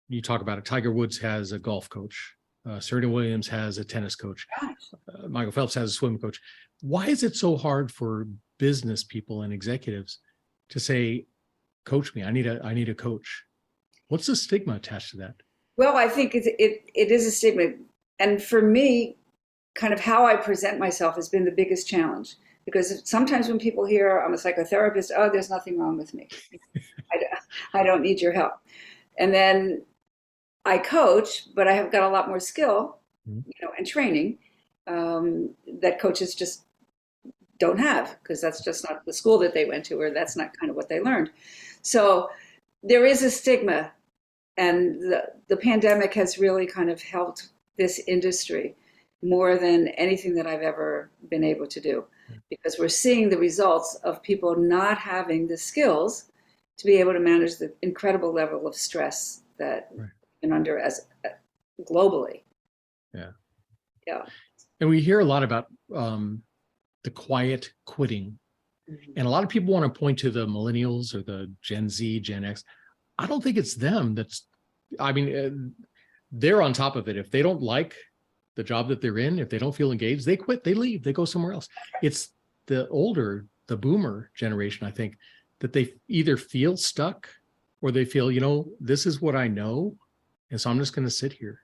you talk about it. Tiger Woods has a golf coach. Serena Williams has a tennis coach. Michael Phelps has a swim coach. Why is it so hard for business people and executives to say, coach me, I need a coach? What's the stigma attached to that? Well, I think it is a stigma. And for me, kind of how I present myself has been the biggest challenge. Because sometimes when people hear I'm a psychotherapist, oh, there's nothing wrong with me. I don't need your help. And then I coach, but I have got a lot more skill, and training that coaches just don't have, because that's just not the school that they went to, or that's not kind of what they learned. So there is a stigma, and the pandemic has really kind of helped this industry more than anything that I've ever been able to do, because we're seeing the results of people not having the skills to be able to manage the incredible level of stress that we've been under as globally. Yeah. And we hear a lot about the quiet quitting. And a lot of people want to point to the millennials or the Gen Z, Gen X. I don't think it's them. They're on top of it. If they don't like the job that they're in, if they don't feel engaged, they quit, they leave, they go somewhere else. It's the boomer generation, I think, that they either feel stuck or they feel, this is what I know. And so I'm just going to sit here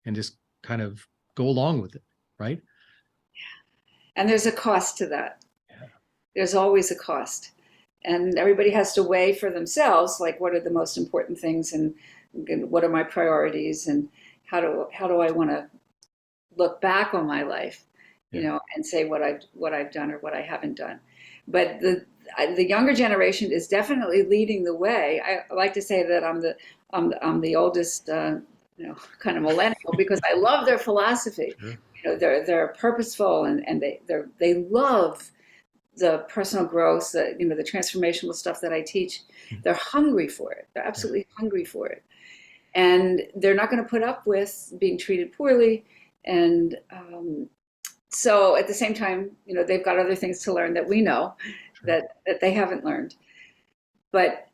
and just kind of go along with it. Right. And there's a cost to that. Yeah. There's always a cost. And everybody has to weigh for themselves, like, what are the most important things, and what are my priorities, and how do I want to look back on my life, and say what I've done or what I haven't done. But the younger generation is definitely leading the way. I like to say that I'm the oldest, kind of millennial, because I love their philosophy. Sure. They're purposeful, and they love the personal growth, the transformational stuff that I teach. They're hungry for it. They're absolutely hungry for it. And they're not going to put up with being treated poorly. And so at the same time, they've got other things to learn that we know that they haven't learned. But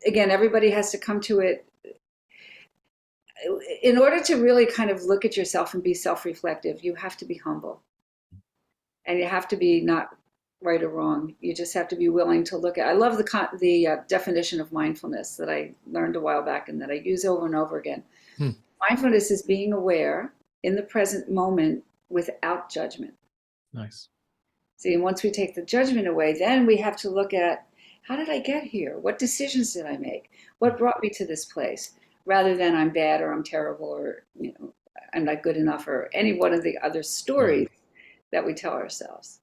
again, everybody has to come to it. In order to really kind of look at yourself and be self-reflective, you have to be humble. And you have to be not right or wrong. You just have to be willing to look at. I love the definition of mindfulness that I learned a while back and that I use over and over again. Mindfulness is being aware in the present moment without judgment. Nice. See, and once we take the judgment away, then we have to look at, how did I get here? What decisions did I make? What brought me to this place? Rather than I'm bad, or I'm terrible, or I'm not good enough, or any one of the other stories that we tell ourselves.